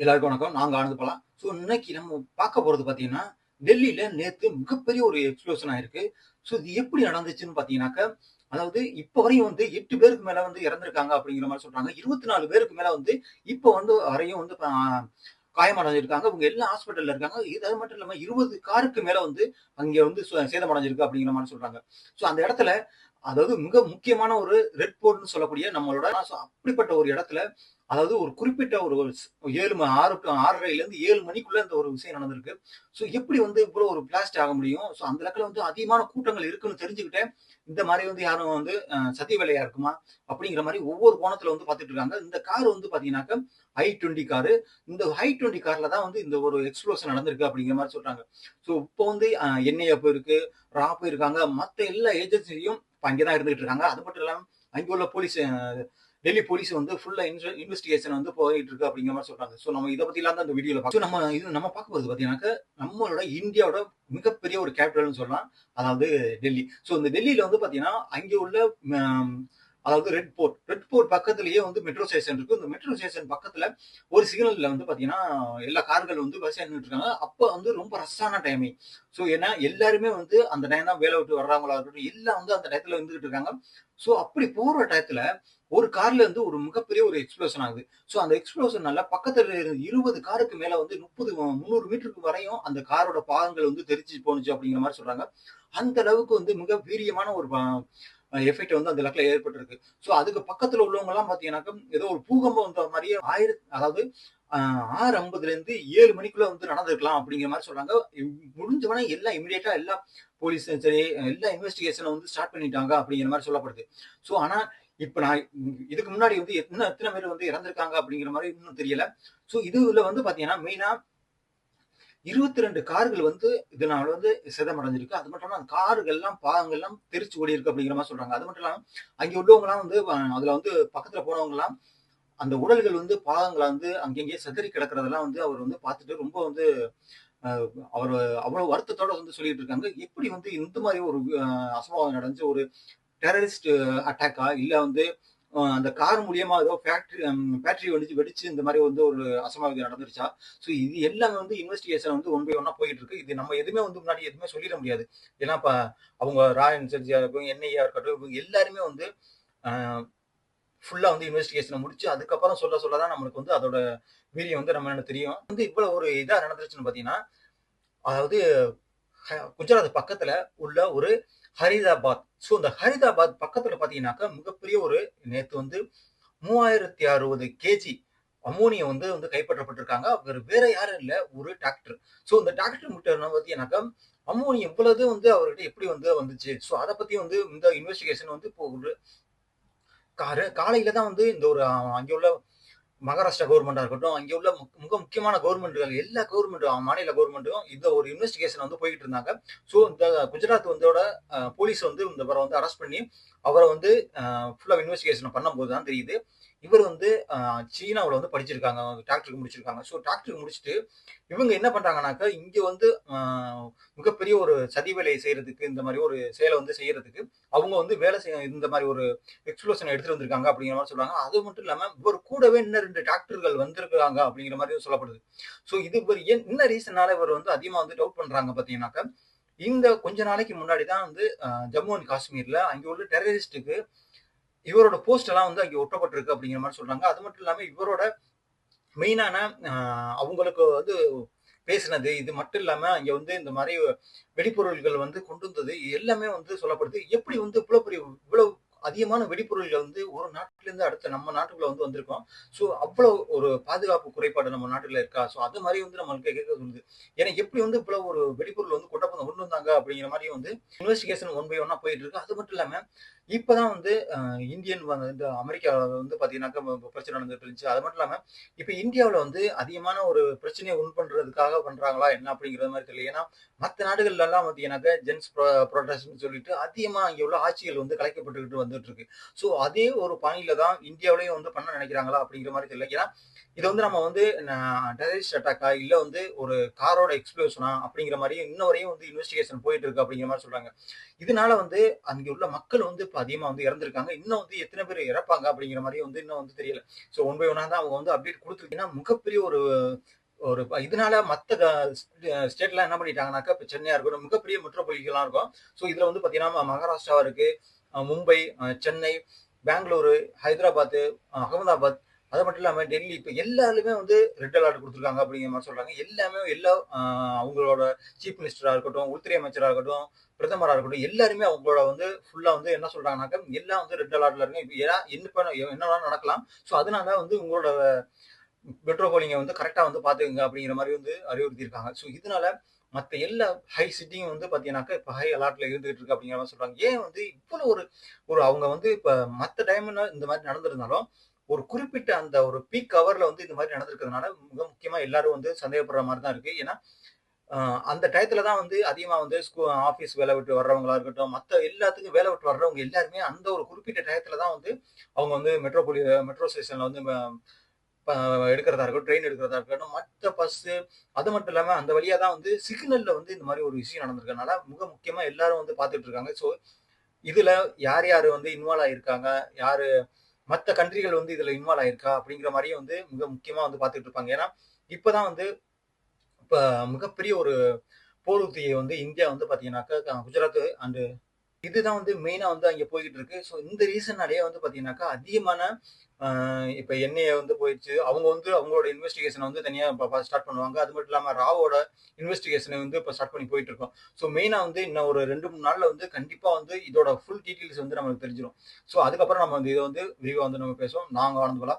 எல்லாருக்கும் வணக்கம். நாங்க ஆனந்த் பலா. இன்னைக்கு நம்ம பார்க்க போறது பார்த்தீங்கன்னா, டெல்லியில நேத்து மிகப்பெரிய ஒரு எக்ஸ்ப்ளோஷன் ஆயிருக்கு. இது எப்படி நடந்துச்சுன்னு பார்த்தீங்கன்னாக்க, அதாவது இப்ப வரையும் வந்து 8 பேருக்கு மேல வந்து இறந்திருக்காங்க அப்படிங்கிற மாரி சொல்றாங்க. 24 பேருக்கு மேல வந்து இப்ப வந்து வரையும் வந்து காயமடைஞ்சிருக்காங்க. இவங்க எல்லாம் ஹாஸ்பிட்டல்ல இருக்காங்க. இது அது மட்டும் இல்லாம 20 காருக்கு மேல வந்து அங்க வந்து சேதமடைஞ்சிருக்கு அப்படிங்கிற மாரி சொல்றாங்க. அந்த இடத்துல அதாவது மிக முக்கியமான ஒரு ரெட் போர்ட்ன்னு சொல்லக்கூடிய நம்மளோட அப்படிப்பட்ட ஒரு இடத்துல அதாவது ஒரு குறிப்பிட்ட ஒரு 7 6 6:30லேருந்து 7 மணிக்குள்ள இந்த ஒரு விஷயம் நடந்திருக்கு. எப்படி வந்து இவ்வளோ ஒரு பிளாஸ்ட் ஆக முடியும்? அந்த இடத்துல வந்து அதிகமான கூட்டங்கள் இருக்குன்னு தெரிஞ்சுக்கிட்டே, இந்த மாரி வந்து யாரும் வந்து சதி வேலையா இருக்குமா? அப்படிங்கிற மாரி ஒவ்வொரு கோணத்துல வந்து பார்த்துட்டு இருக்காங்க. இந்த கார் வந்து பார்த்தீங்கன்னாக்க, i20 காரு. இந்த i20 கார்ல தான் வந்து இந்த ஒரு எக்ஸ்ப்ளோஷன் நடந்திருக்கு அப்படிங்கிற மாரி சொல்றாங்க. இப்போ வந்து என்ஐஏ போயிருக்கு, ரா போயிருக்காங்க. மத்த எல்லா ஏஜென்சியும் இப்ப அங்கே தான் இருந்துகிட்டு இருக்காங்க. அது மட்டும் இல்லாம அங்கே உள்ள போலீஸ் டெல்லி போலீஸ் வந்து ஃபுல்லா இன்வெஸ்டிகேஷன் வந்து போயிட்டு இருக்கு அப்படிங்கிற மாதிரி சொல்றாங்க. நம்ம இத பத்திலாம் தான் இந்த வீடியோல நம்ம பார்க்க போறது பார்த்தீங்கன்னாக்க, நம்மளோட இந்தியாவோட மிகப்பெரிய ஒரு கேபிட்டல்னு சொல்லலாம். அதாவது டெல்லி. இந்த டெல்லியில வந்து பார்த்தீங்கன்னா, அங்கே உள்ள ம் அதாவது ரெட் போர்ட் பக்கத்திலேயே வந்து மெட்ரோ ஸ்டேஷன் இருக்கு. இந்த மெட்ரோ ஸ்டேஷன் பக்கத்துல ஒரு சிக்னல்ல வந்து பார்த்தீங்கன்னா, எல்லா கார்கள் வந்து வரிசையா நின்னுட்டு இருக்காங்க. அப்ப வந்து ரொம்ப ரஷ்ஷான டைமிங். ஏன்னா எல்லாருமே வந்து அந்த டைம் தான் வேலை விட்டு வர்றவங்களா இருக்கட்டும், எல்லாம் வந்து அந்த டயத்துல இருந்துகிட்டு இருக்காங்க. அப்படி போற டயத்துல ஒரு கார்ல இருந்து ஒரு மிகப்பெரிய ஒரு எக்ஸ்ப்ளோஷன் ஆகுது. அந்த எக்ஸ்ப்ளோஷனால பக்கத்துல இருந்த 20 காருக்கு மேல வந்து 30, 300 மீட்டருக்கு வரையும் அந்த காரோட பாகங்கள் வந்து தெரிச்சு போணுச்சு அப்படிங்கிற மாரி சொல்றாங்க. அந்த அளவுக்கு வந்து மிக வீரியமான ஒரு எஃபெக்ட் வந்து அந்த இடத்துல ஏற்பட்டிருக்கு. அதுக்கு பக்கத்துல உள்ளவங்கலாம் பார்த்தீங்கன்னாக்க, ஏதோ ஒரு பூகம்பம் வந்த மாரியே அதாவது 6:50லேருந்து 7 மணிக்குள்ள வந்து நடந்திருக்கலாம் அப்படிங்கிற மாரி சொல்றாங்க. முடிஞ்ச உடனே எல்லாம் இமிடியேட்டா எல்லாம் போலீஸும் சரி, எல்லா இன்வெஸ்டிகேஷன வந்து ஸ்டார்ட் பண்ணிட்டாங்க அப்படிங்கிற மாரி சொல்லப்படுது. ஆனா இப்ப நான் இதுக்கு முன்னாடி வந்து எத்தன பேர் வந்து இறந்திருக்காங்க அப்படிங்கிற மாரி இன்னும் தெரியல. இதுல வந்து பார்த்தீங்கன்னா, மெயினா 22 கார்கள் வந்து இதனால வந்து சேதமடைஞ்சிருக்கு. அது மட்டும் இல்லாம அந்த கார்கள்லாம் பாகங்கள்லாம் தெரிச்சு ஓடியிருக்கு அப்படிங்கிற மாரி சொல்றாங்க. அது மட்டும் இல்லாம அங்க உள்ளவங்கலாம் வந்து அதுல வந்து பக்கத்துல போனவங்கலாம் அந்த உடல்கள் வந்து பாகங்கள வந்து அங்கங்கே சிதறி கிடக்கிறதெல்லாம் வந்து அவர் வந்து பார்த்துட்டு ரொம்ப வந்து அ அவரு அவ்வளவு வருத்தத்தோட வந்து சொல்லிட்டு இருக்காங்க. எப்படி வந்து இந்த மாரி ஒரு அசம்பாவிதம் நடந்துச்சு? ஒரு டெரரிஸ்ட் அட்டாக்கா? இல்ல வந்து அந்த கார் மூலியமா ஏதோ பேட்டரி வெடிச்சு இந்த மாரி வந்து ஒரு அசம்பாவிதம் நடந்துருச்சா? இது எல்லாமே வந்து இன்வெஸ்டிகேஷன் வந்து ஒன் பை ஒன்னா போயிட்டு இருக்கு. இது நம்ம எதுவுமே வந்து முன்னாடி எதுவுமே சொல்லிட முடியாது. ஏன்னா, இப்ப அவங்க ரா இன்டெலிஜென்ஸா இருக்கட்டும், என்ஐஏ இருக்கட்டும், இவங்க எல்லாருமே வந்து அ ஃபுல்லா வந்து இன்வெஸ்டிகேஷன முடிச்சு, அதுக்கப்புறம் சொல்ல சொல்ல தான் நம்மளுக்கு வந்து அதோட வீரியம் வந்து நம்ம தெரியும். வந்து இவ்வளவு ஒரு இதா நடந்துருச்சுன்னு பார்த்தீங்கன்னா, அதாவது குஜராத் பக்கத்துல உள்ள ஒரு ஹரிதாபாத். இந்த ஹரிதாபாத் பக்கத்துல பார்த்தீங்கன்னாக்கா, மிகப்பெரிய ஒரு நேத்து வந்து 3060 கேஜி அம்மோனியம் வந்து வந்து கைப்பற்றப்பட்டிருக்காங்க. அவரு வேற யாரும் இல்ல, ஒரு டாக்டர். இந்த டாக்டர் கிட்ட என்ன பார்த்தீங்கன்னாக்கா, அம்மோனியம் இவ்வளவு வந்து அவர்கிட்ட எப்படி வந்து வந்துச்சு? அத பத்தி வந்து இந்த இன்வெஸ்டிகேஷன் வந்து இப்போ ஒரு காலையில தான் வந்து இந்த ஒரு அங்கே உள்ள மகாராஷ்டிரா கவர்மெண்டா இருக்கட்டும், அங்கே உள்ள மிக முக்கியமான கவர்மெண்ட்கள் எல்லா மாநில கவர்மெண்ட்டும் இந்த ஒரு இன்வெஸ்டிகேஷன் வந்து போயிட்டு இருந்தாங்க. இந்த குஜராத் வந்தோட போலீஸ் வந்து இவர வந்து அரெஸ்ட் பண்ணி, அவர வந்து ஃபுல்லா இன்வெஸ்டிகேஷன் பண்ணும்போது தான் தெரியுது. இவர் வந்து சீனாவுல வந்து படிச்சிருக்காங்க. டாக்டருக்கு முடிச்சிருக்காங்க. டாக்டருக்கு முடிச்சுட்டு இவங்க என்ன பண்றாங்கன்னாக்கா, இங்க வந்து அ மிகப்பெரிய ஒரு சதி வேலைய செய்றதுக்கு, இந்த மாரி ஒரு செயல வந்து செய்யறதுக்கு, அவங்க வந்து வேலை செய்ய இந்த மாரி ஒரு எக்ஸ்ப்ளோஷன் எடுத்துட்டு வந்திருக்காங்க அப்படிங்கிற மாரி சொல்றாங்க. அது மட்டும் இல்லாம, இவர் கூடவே இன்னும் 2 டாக்டர்கள் வந்திருக்காங்க அப்படிங்கிற மாரியும் சொல்லப்படுது. இது இவர் என்ன ரீசன்னால இவர் வந்து அதிகமா வந்து டவுட் பண்றாங்க பார்த்தீங்கன்னாக்கா, இந்த கொஞ்ச நாளைக்கு முன்னாடி தான் வந்து ஜம்மு அண்ட் காஷ்மீர்ல அங்க உள்ள டெரரிஸ்ட்டுக்கு இவரோட போஸ்ட் எல்லாம் வந்து அங்க ஒட்டப்பட்டிருக்கு அப்படிங்கிற மாரி சொல்றாங்க. அது மட்டும் இல்லாம இவரோட மெயினான அ அவங்களுக்கு வந்து பேசினது, இது மட்டும் இல்லாம அங்க வந்து இந்த மாரி வெடிப்பொருள்கள் வந்து கொண்டு வந்தது எல்லாமே வந்து சொல்லப்படுது. எப்படி வந்து இவ்வளவு அதிகமான வெடிப்பொருள்கள் வந்து ஒரு நாட்டிலிருந்து அடுத்த நம்ம நாட்டுக்குள்ள வந்து வந்திருக்கும். அவ்வளவு ஒரு பாதுகாப்பு குறைபாடு நம்ம நாட்டுல இருக்கா? அது மாரி வந்து நம்மளுக்கு கேட்க தோணுது. ஏன்னா எப்படி வந்து இவ்வளவு ஒரு வெடிப்பொருள் வந்து கொண்டு வந்தாங்க அப்படிங்கிற மாரி வந்து இன்வெஸ்டிகேஷன் ஒன் பை ஒன்னா போயிட்டு இருக்கு. அது மட்டும் இல்லாம இப்பதான் வந்து இந்தியன் வந்து அமெரிக்கால வந்து பார்த்தீங்கன்னாக்கா பிரச்சனை நடந்துட்டு இருந்துச்சு. அது மட்டும் இல்லாம இப்ப இந்தியாவுல வந்து அதிகமான ஒரு பிரச்சனைய பண்றதுக்காக பண்றாங்களா என்ன அப்படிங்கிற மாரி தெரியல. ஏன்னா மத்த நாடுகள்ல எல்லாம் பார்த்தீங்கன்னாக்கா ஜென்ஸ் புரொடெஸ்ட்ன்னு சொல்லிட்டு அதிகமா அங்க உள்ள ஆட்சிகள் வந்து கலைக்கப்பட்டுக்கிட்டு வந்துட்டு இருக்கு. அதே ஒரு பாணியில தான் இந்தியாவிலயும் வந்து பண்ண நினைக்கிறாங்களா அப்படிங்கிற மாரி தெரியல. ஏன்னா இது வந்து நம்ம வந்து டெரரிஸ்ட் அட்டாக்கா இல்ல வந்து ஒரு காரோட எக்ஸ்ப்ளோஷனா அப்படிங்கிற மாரி இன்ன வரையும் வந்து இன்வெஸ்டிகேஷன் போயிட்டு இருக்கு அப்படிங்கிற மாரி சொல்றாங்க. இதனால வந்து அங்க உள்ள மக்கள் வந்து அதிகமா வந்து இறந்திருக்காங்க. இன்னும் வந்து எத்தன பேர் இறப்பாங்க அப்படிங்கிற மாரி வந்து இன்னும் வந்து தெரியல. ஸோ ஒன் பை ஒன்னா தான் அவங்க வந்து அப்டேட் குடுத்துருக்கீங்கன்னா, மிகப்பெரிய ஒரு ஒரு இதனால மத்த ஸ்டேட்லாம் என்ன பண்ணிட்டாங்கன்னாக்கா, இப்ப சென்னையா இருக்கட்டும், மிகப்பெரிய மெட்ரோபாலிட்டிலாம் இருக்கும். ஸோ இதுல வந்து பார்த்தீங்கன்னா, மகாராஷ்டிரா இருக்கு, மும்பை, சென்னை, பெங்களூரு, ஹைதராபாத்து, அகமதாபாத், அது மட்டும் இல்லாம டெல்லி இப்ப எல்லாருமே வந்து ரெட் அலர்ட் குடுத்துருக்காங்க அப்படிங்கிற மாரி சொல்றாங்க. எல்லாமே எல்லா அவங்களோட சீஃப் மினிஸ்டரா இருக்கட்டும், உள்துறை அமைச்சரா இருக்கட்டும், பிரதமரா இருக்கட்டும், எல்லாருமே அவங்களோட வந்து ஃபுல்லா வந்து என்ன சொல்றாங்கன்னாக்கா, எல்லாம் வந்து ரெட் அலர்ட்ல இருங்க. இப்ப என்ன வேணாலும் நடக்கலாம். ஸோ அதனால வந்து உங்களோட மெட்ரோபாலிங்க வந்து கரெக்ட்டா வந்து பார்த்துக்கங்க அப்படிங்கிற மாரி வந்து அறிவுறுத்தியிருக்காங்க. ஸோ இதனால மத்த எல்லா ஹை சிட்டியும் வந்து பார்த்தீங்கன்னாக்கா, இப்ப ஹை அலர்ட்ல இருந்துகிட்டு இருக்கு அப்படிங்கிற மாரி சொல்றாங்க. ஏன் வந்து இவ்வளோ ஒரு ஒரு அவங்க வந்து இப்ப மத்த டைம்ல இந்த மாரி நடந்திருந்தாலும், ஒரு குறிப்பிட்ட அந்த ஒரு பீக் ஹவர்ல வந்து இந்த மாரி நடந்திருக்கிறதுனால, மிக முக்கியமா எல்லாரும் வந்து சந்தேகப்படுற மாரி தான் இருக்கு. ஏன்னா, அ அந்த டயத்துல தான் வந்து அதிகமா வந்து ஆஃபீஸ் வேல விட்டு வர்றவங்களா இருக்கட்டும், மத்த எல்லாத்துக்கும் வேல விட்டு வர்றவங்க எல்லாருமே அந்த ஒரு குறிப்பிட்ட டயத்துல தான் வந்து அவங்க வந்து மெட்ரோ ஸ்டேஷன்ல வந்து ப எடுக்கிறதா இருக்கட்டும், ட்ரெயின் எடுக்கிறதா இருக்கட்டும், மத்த பஸ்ஸு அது மட்டும் இல்லாம அந்த வழியா தான் வந்து சிக்னல்ல வந்து இந்த மாரி ஒரு விஷயம் நடந்திருக்கிறதுனால, மிக முக்கியமா எல்லாரும் வந்து பார்த்துட்டு இருக்காங்க. ஸோ, இதுல யார் யாரு வந்து இன்வால்வ் ஆயிருக்காங்க? யாரு மத்த கண்ட்ரிகள் வந்து இதுல இன்வால்வ் ஆயிருக்கா? அப்படிங்கிற மாரியும் வந்து மிக முக்கியமா வந்து பார்த்துட்டு இருப்பாங்க. ஏன்னா, இப்ப தான் வந்து இப்ப மிகப்பெரிய ஒரு போர் உத்தியை வந்து இந்தியா வந்து பார்த்தீங்கன்னாக்கா, குஜராத் அண்ட் இதுதான் வந்து மெயினா வந்து அங்க போய்க்கிட்டு இருக்கு. ஸோ இந்த ரீசன்னாலேயே வந்து பார்த்தீங்கன்னாக்கா, அதிகமான அ இப்ப என்ஐஏ வந்து போயிருச்சு. அவங்க வந்து அவங்களோட இன்வெஸ்டிகேஷன வந்து தனியா ஸ்டார்ட் பண்ணுவாங்க. அது மட்டும் இல்லாம ராவோட இன்வெஸ்டிகேஷன வந்து இப்ப ஸ்டார்ட் பண்ணி போயிட்டு இருக்கோம். ஸோ மெயினா வந்து இன்னும் ஒரு 2, 3 நாள்ல வந்து கண்டிப்பா வந்து இதோட ஃபுல் டீட்டெயில்ஸ் வந்து நமக்கு தெரிஞ்சிரும். ஸோ அதுக்கப்புறம் நம்ம வந்து இத வந்து விரிவா வந்து நம்ம பேசுவோம். நான் உங்க ஆனந்த் பாலா.